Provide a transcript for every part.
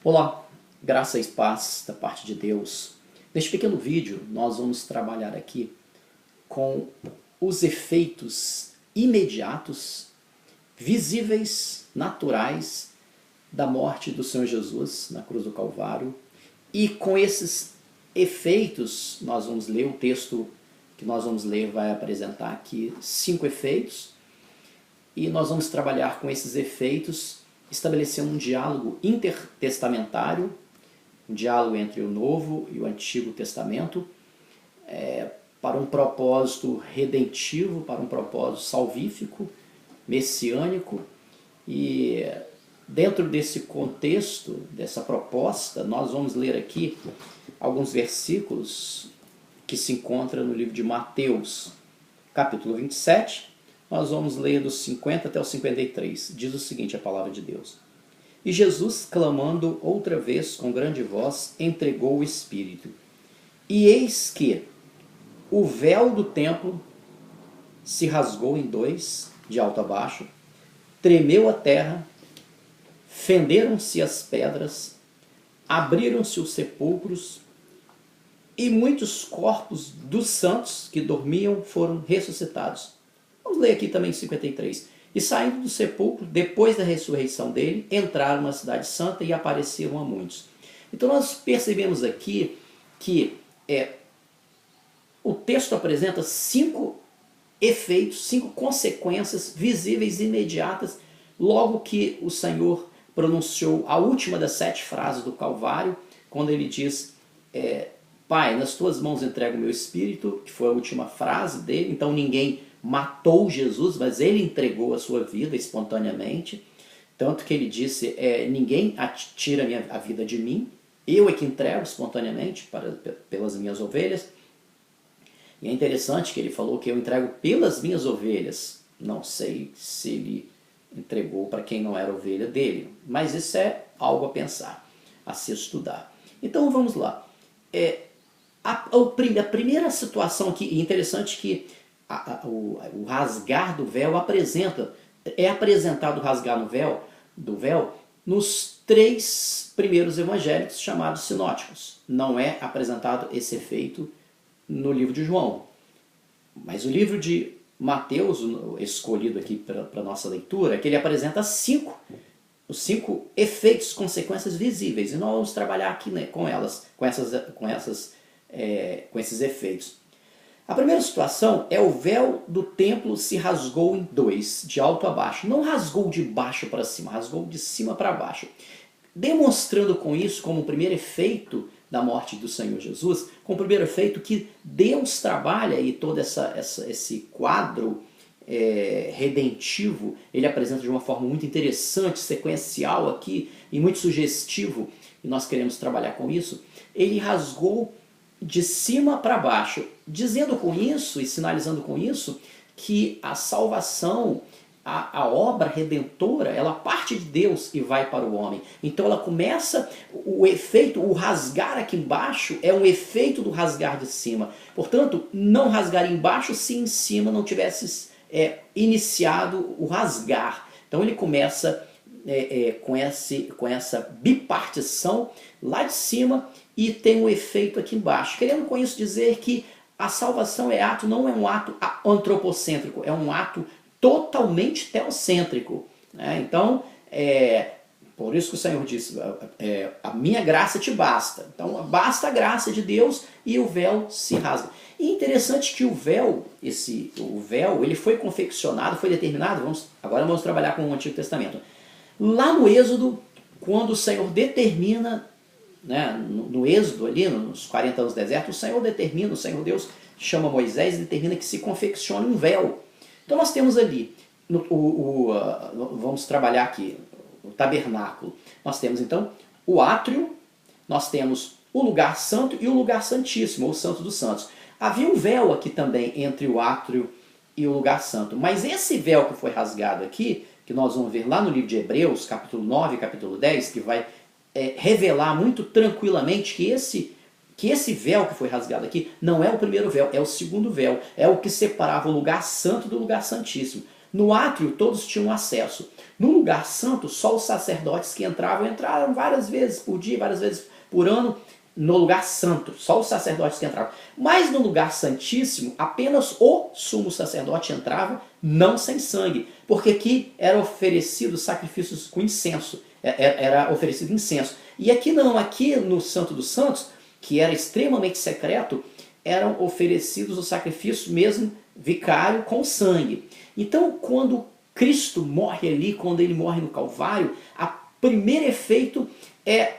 Olá, graça e paz da parte de Deus. Neste pequeno vídeo nós vamos trabalhar aqui com os efeitos imediatos, visíveis, naturais da morte do Senhor Jesus na cruz do Calvário. E com esses efeitos nós vamos ler, o texto que nós vamos ler vai apresentar aqui 5 efeitos. E nós vamos trabalhar com esses efeitos estabelecendo um diálogo intertestamentário, um diálogo entre o Novo e o Antigo Testamento, para um propósito redentivo, para um propósito salvífico, messiânico. E dentro desse contexto, dessa proposta, nós vamos ler aqui alguns versículos que se encontram no livro de Mateus, capítulo 27, nós vamos ler dos 50 até o 53. Diz o seguinte a palavra de Deus. E Jesus, clamando outra vez com grande voz, entregou o Espírito. E eis que o véu do templo se rasgou em dois, de alto a baixo, tremeu a terra, fenderam-se as pedras, abriram-se os sepulcros, e muitos corpos dos santos que dormiam foram ressuscitados. Vamos ler aqui também 53. E saindo do sepulcro, depois da ressurreição dele, entraram na cidade santa e apareceram a muitos. Então nós percebemos aqui que o texto apresenta 5 efeitos, 5 consequências visíveis e imediatas, logo que o Senhor pronunciou a última das 7 frases do Calvário, quando ele diz, Pai, nas tuas mãos entrego o meu espírito, que foi a última frase dele. Então ninguém matou Jesus, mas ele entregou a sua vida espontaneamente. Tanto que ele disse, ninguém tira a vida de mim, eu é que entrego espontaneamente pelas minhas ovelhas. E é interessante que ele falou que eu entrego pelas minhas ovelhas. Não sei se ele entregou para quem não era ovelha dele, mas isso é algo a pensar, a se estudar. Então vamos lá. A primeira situação aqui, interessante que o rasgar do véu é apresentado o rasgar do véu nos 3 primeiros evangelhos chamados sinóticos. Não é apresentado esse efeito no livro de João. Mas o livro de Mateus, escolhido aqui para a nossa leitura, é que ele apresenta os 5 efeitos, consequências visíveis. E nós vamos trabalhar aqui, né, com esses efeitos. A primeira situação é o véu do templo se rasgou em 2, de alto a baixo. Não rasgou de baixo para cima, rasgou de cima para baixo. Demonstrando com isso, como o primeiro efeito da morte do Senhor Jesus, como o primeiro efeito que Deus trabalha, e todo esse quadro redentivo, ele apresenta de uma forma muito interessante, sequencial aqui, e muito sugestivo, e nós queremos trabalhar com isso. Ele rasgou de cima para baixo, dizendo com isso e sinalizando com isso que a salvação, a obra redentora, ela parte de Deus e vai para o homem. Então ela começa, o efeito, o rasgar aqui embaixo é um efeito do rasgar de cima. Portanto, não rasgar embaixo se em cima não tivesse iniciado o rasgar. Então ele começa com essa bipartição lá de cima e tem um efeito aqui embaixo. Querendo com isso dizer que a salvação não é um ato antropocêntrico, é um ato totalmente teocêntrico. Né? Então, por isso que o Senhor disse, a minha graça te basta. Então, basta a graça de Deus e o véu se rasga. E é interessante que o véu, ele foi confeccionado, foi determinado, agora vamos trabalhar com o Antigo Testamento. Lá no Êxodo, quando o Senhor determina, né, no Êxodo ali, nos 40 anos do deserto, o Senhor Deus chama Moisés e determina que se confeccione um véu. Então nós temos ali, vamos trabalhar aqui, o tabernáculo. Nós temos então o átrio, nós temos o lugar santo e o lugar santíssimo, ou santo dos santos. Havia um véu aqui também entre o átrio e o lugar santo, mas esse véu que foi rasgado aqui, que nós vamos ver lá no livro de Hebreus, capítulo 9 e capítulo 10, que vai revelar muito tranquilamente que esse véu que foi rasgado aqui não é o primeiro véu, é o segundo véu. É o que separava o lugar santo do lugar santíssimo. No átrio, todos tinham acesso. No lugar santo, só os sacerdotes que entraram várias vezes por dia, várias vezes por ano, no lugar santo. Só os sacerdotes que entravam. Mas no lugar santíssimo, apenas o sumo sacerdote entrava, não sem sangue. Porque aqui era oferecido sacrifícios com incenso. Era oferecido incenso. E aqui não, aqui no Santo dos Santos, que era extremamente secreto, eram oferecidos o sacrifício mesmo vicário com sangue. Então, quando Cristo morre ali, quando ele morre no Calvário, o primeiro efeito é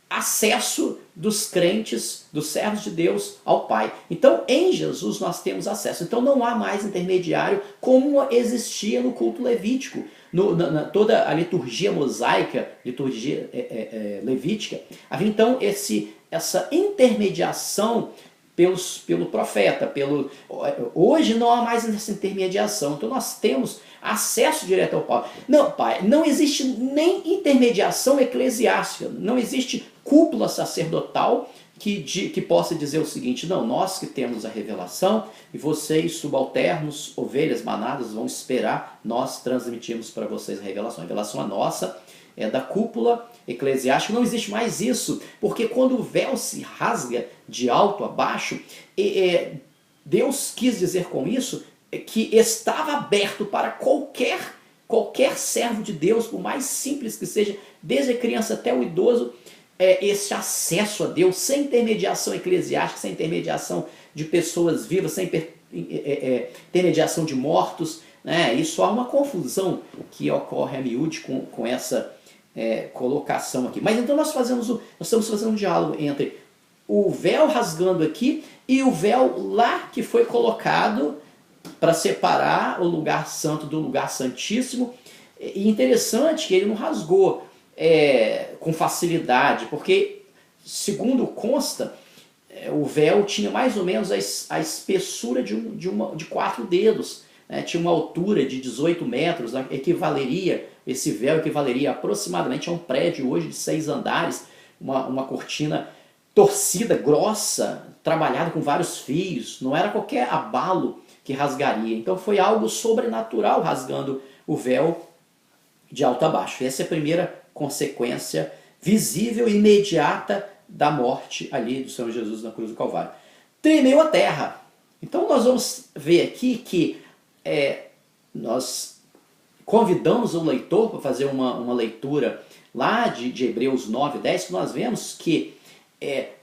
acesso dos crentes, dos servos de Deus ao Pai. Então, em Jesus nós temos acesso. Então não há mais intermediário como existia no culto levítico. Toda a liturgia mosaica, liturgia levítica, havia então essa intermediação pelo profeta. Hoje não há mais essa intermediação. Então nós temos acesso direto ao Pai. Não, Pai, não existe nem intermediação eclesiástica, não existe cúpula sacerdotal que possa dizer o seguinte: não, nós que temos a revelação e vocês, subalternos, ovelhas, manadas, vão esperar, nós transmitimos para vocês a revelação. A revelação é nossa, é da cúpula eclesiástica. Não existe mais isso, porque quando o véu se rasga de alto a baixo, Deus quis dizer com isso que estava aberto para qualquer servo de Deus, por mais simples que seja, desde a criança até o idoso, esse acesso a Deus, sem intermediação eclesiástica, sem intermediação de pessoas vivas, sem intermediação de mortos, né? Isso há uma confusão que ocorre a miúde com essa colocação aqui. Mas então nós estamos fazendo um diálogo entre o véu rasgando aqui e o véu lá que foi colocado para separar o lugar santo do lugar santíssimo. E interessante que ele não rasgou com facilidade, porque, segundo consta, o véu tinha mais ou menos a espessura de 4 dedos, né? Tinha uma altura de 18 metros, né? Esse véu equivaleria aproximadamente a um prédio hoje de 6 andares, uma cortina torcida, grossa, trabalhada com vários fios, não era qualquer abalo que rasgaria. Então foi algo sobrenatural rasgando o véu de alto a baixo. Essa é a primeira consequência visível e imediata da morte ali do Senhor Jesus na cruz do Calvário. Tremeu a terra. Então nós vamos ver aqui que nós convidamos o leitor para fazer uma leitura lá de Hebreus 9, 10, que nós vemos que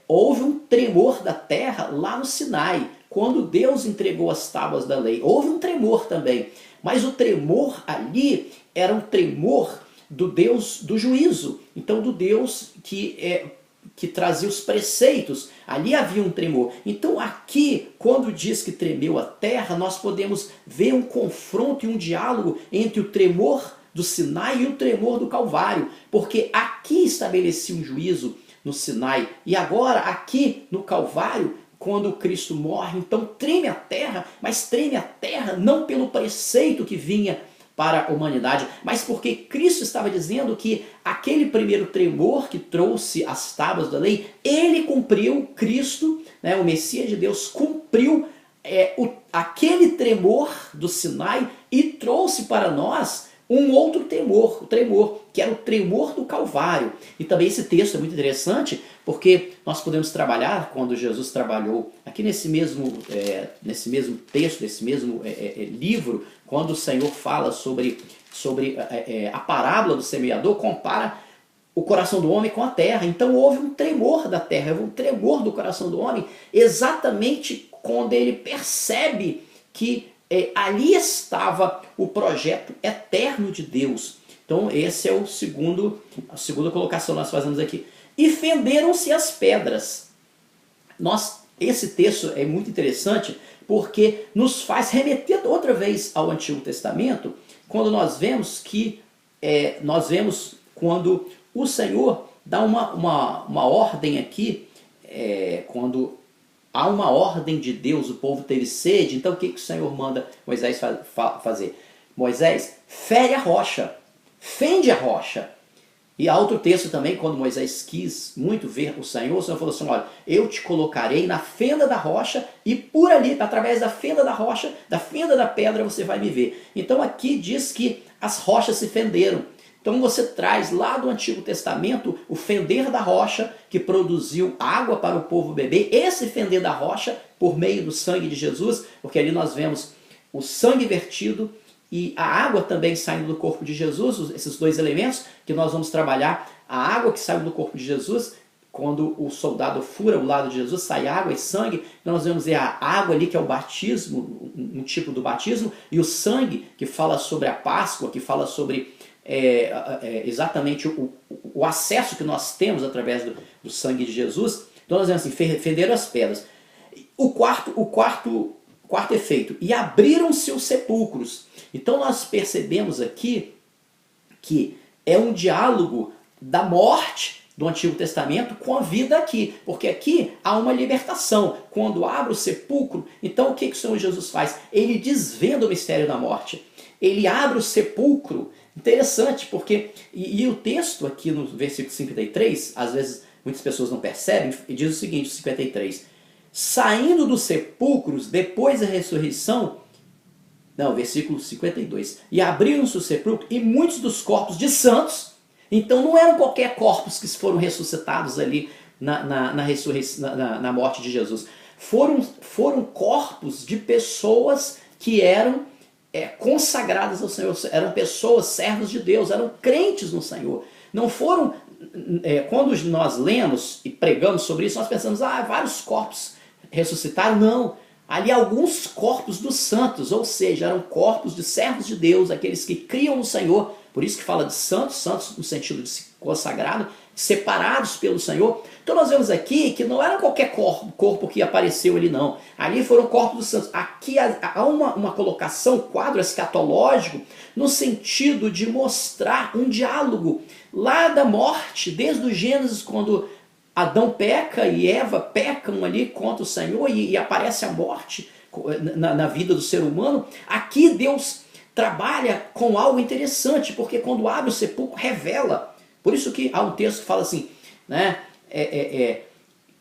houve um tremor da terra lá no Sinai, quando Deus entregou as tábuas da lei. Houve um tremor também, mas o tremor ali era um tremor do Deus do juízo, então do Deus que trazia os preceitos. Ali havia um tremor. Então aqui, quando diz que tremeu a terra, nós podemos ver um confronto e um diálogo entre o tremor do Sinai e o tremor do Calvário, porque aqui estabelecia um juízo no Sinai, e agora aqui no Calvário, quando Cristo morre, então treme a terra, mas treme a terra não pelo preceito que vinha para a humanidade, mas porque Cristo estava dizendo que aquele primeiro tremor que trouxe as tábuas da lei, ele cumpriu, Cristo, né, o Messias de Deus, cumpriu aquele tremor do Sinai e trouxe para nós um outro tremor, que era o tremor do Calvário. E também esse texto é muito interessante, porque nós podemos trabalhar, quando Jesus trabalhou, aqui nesse mesmo texto, nesse mesmo livro, quando o Senhor fala sobre a parábola do semeador, compara o coração do homem com a terra. Então houve um tremor da terra, houve um tremor do coração do homem, exatamente quando ele percebe que ali estava o projeto eterno de Deus. Então esse é a segunda colocação que nós fazemos aqui. E fenderam-se as pedras. Esse texto é muito interessante porque nos faz remeter outra vez ao Antigo Testamento, quando nós vemos quando o Senhor dá uma ordem aqui, quando há uma ordem de Deus, o povo teve sede, então o que o Senhor manda Moisés fazer? Moisés, fere a rocha, fende a rocha. E há outro texto também, quando Moisés quis muito ver o Senhor falou assim, olha, eu te colocarei na fenda da rocha e por ali, através da fenda da rocha, da fenda da pedra, você vai me ver. Então aqui diz que as rochas se fenderam. Então você traz lá do Antigo Testamento o fender da rocha que produziu água para o povo beber. Esse fender da rocha, por meio do sangue de Jesus, porque ali nós vemos o sangue vertido e a água também saindo do corpo de Jesus, esses dois elementos que nós vamos trabalhar. A água que saiu do corpo de Jesus, quando o soldado fura o lado de Jesus, sai água e sangue. Nós vamos ver a água ali que é o batismo, um tipo do batismo, e o sangue que fala sobre a Páscoa, que fala sobre exatamente o acesso que nós temos através do sangue de Jesus. Então nós vemos assim, fenderam as pedras. O quarto efeito, e abriram-se os sepulcros. Então nós percebemos aqui que é um diálogo da morte do Antigo Testamento com a vida aqui, porque aqui há uma libertação. Quando abre o sepulcro, então o que o Senhor Jesus faz? Ele desvenda o mistério da morte. Ele abre o sepulcro. Interessante, porque e o texto aqui no versículo 53, às vezes muitas pessoas não percebem, e diz o seguinte, 53, saindo dos sepulcros depois da ressurreição, não, versículo 52, e abriram-se os sepulcros e muitos dos corpos de santos, então não eram qualquer corpos que foram ressuscitados ali na morte de Jesus, foram corpos de pessoas que eram consagradas ao Senhor, eram pessoas, servos de Deus, eram crentes no Senhor. Não foram, quando nós lemos e pregamos sobre isso, nós pensamos, vários corpos ressuscitaram. Não, ali alguns corpos dos santos, ou seja, eram corpos de servos de Deus, aqueles que criam no Senhor. Por isso que fala de santos, santos no sentido de consagrado, separados pelo Senhor. Então nós vemos aqui que não era qualquer corpo que apareceu ali, não. Ali foram corpos dos santos. Aqui há uma colocação, um quadro escatológico, no sentido de mostrar um diálogo lá da morte, desde o Gênesis, quando Adão peca e Eva pecam ali contra o Senhor e aparece a morte na vida do ser humano. Aqui Deus trabalha com algo interessante, porque quando abre o sepulcro, revela. Por isso que há um texto que fala assim, né?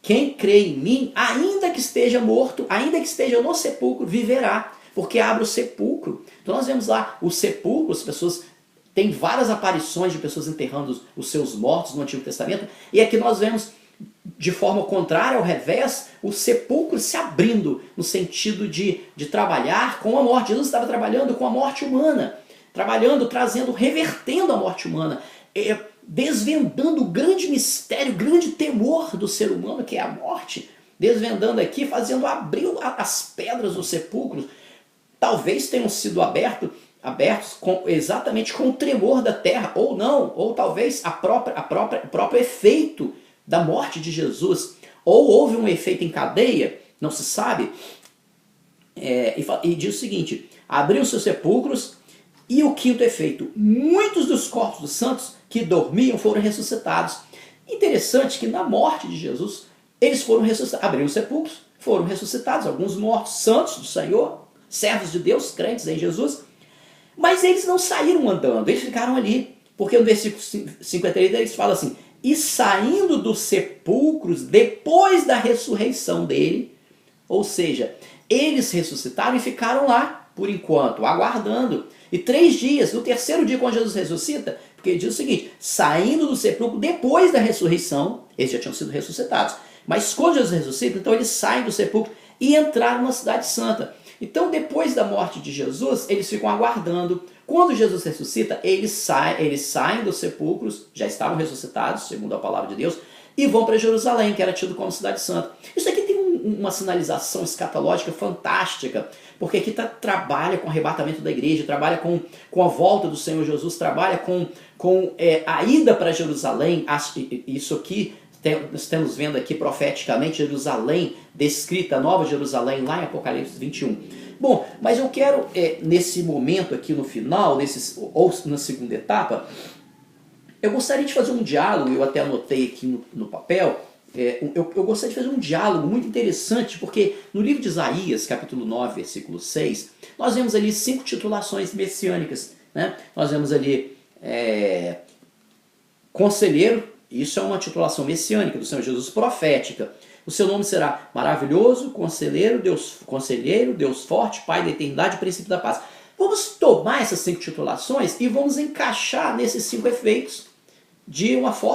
Quem crê em mim, ainda que esteja morto, ainda que esteja no sepulcro, viverá, porque abre o sepulcro. Então nós vemos lá o sepulcro, as pessoas têm várias aparições de pessoas enterrando os seus mortos no Antigo Testamento, e aqui nós vemos de forma contrária, ao revés, o sepulcro se abrindo, no sentido de trabalhar com a morte. Jesus estava trabalhando com a morte humana, revertendo a morte humana, desvendando o grande mistério, o grande temor do ser humano, que é a morte, desvendando aqui, fazendo abrir as pedras dos sepulcros. Talvez tenham sido abertos exatamente com o tremor da terra, ou não, ou talvez o próprio efeito da morte de Jesus, ou houve um efeito em cadeia, não se sabe, e diz o seguinte, abriu-se os sepulcros, e o quinto efeito, muitos dos corpos dos santos que dormiam foram ressuscitados. Interessante que na morte de Jesus, eles foram ressuscitados, abriram os sepulcros, foram ressuscitados, alguns mortos, santos do Senhor, servos de Deus, crentes em Jesus, mas eles não saíram andando, eles ficaram ali, porque no versículo 53 eles falam assim, e saindo dos sepulcros depois da ressurreição dele, ou seja, eles ressuscitaram e ficaram lá, por enquanto, aguardando. E 3 dias, no terceiro dia quando Jesus ressuscita, porque ele diz o seguinte, saindo do sepulcro depois da ressurreição, eles já tinham sido ressuscitados, mas quando Jesus ressuscita, então eles saem do sepulcro e entraram na cidade santa. Então depois da morte de Jesus, eles ficam aguardando. Quando Jesus ressuscita, eles saem dos sepulcros, já estavam ressuscitados, segundo a palavra de Deus, e vão para Jerusalém, que era tido como cidade santa. Isso aqui tem uma sinalização escatológica fantástica, porque aqui trabalha com o arrebatamento da igreja, trabalha com a volta do Senhor Jesus, trabalha com a ida para Jerusalém. Isso aqui, estamos vendo aqui profeticamente Jerusalém, descrita, Nova Jerusalém, lá em Apocalipse 21. Bom, mas eu quero, nesse momento aqui no final, ou na segunda etapa, eu gostaria de fazer um diálogo, eu até anotei aqui no papel, eu gostaria de fazer um diálogo muito interessante, porque no livro de Isaías, capítulo 9, versículo 6, nós vemos ali 5 titulações messiânicas, né? Nós vemos ali Conselheiro, isso é uma titulação messiânica do Senhor Jesus, profética. O seu nome será maravilhoso, conselheiro, Deus forte, Pai da eternidade, princípio da paz. Vamos tomar essas 5 titulações e vamos encaixar nesses 5 efeitos de uma forma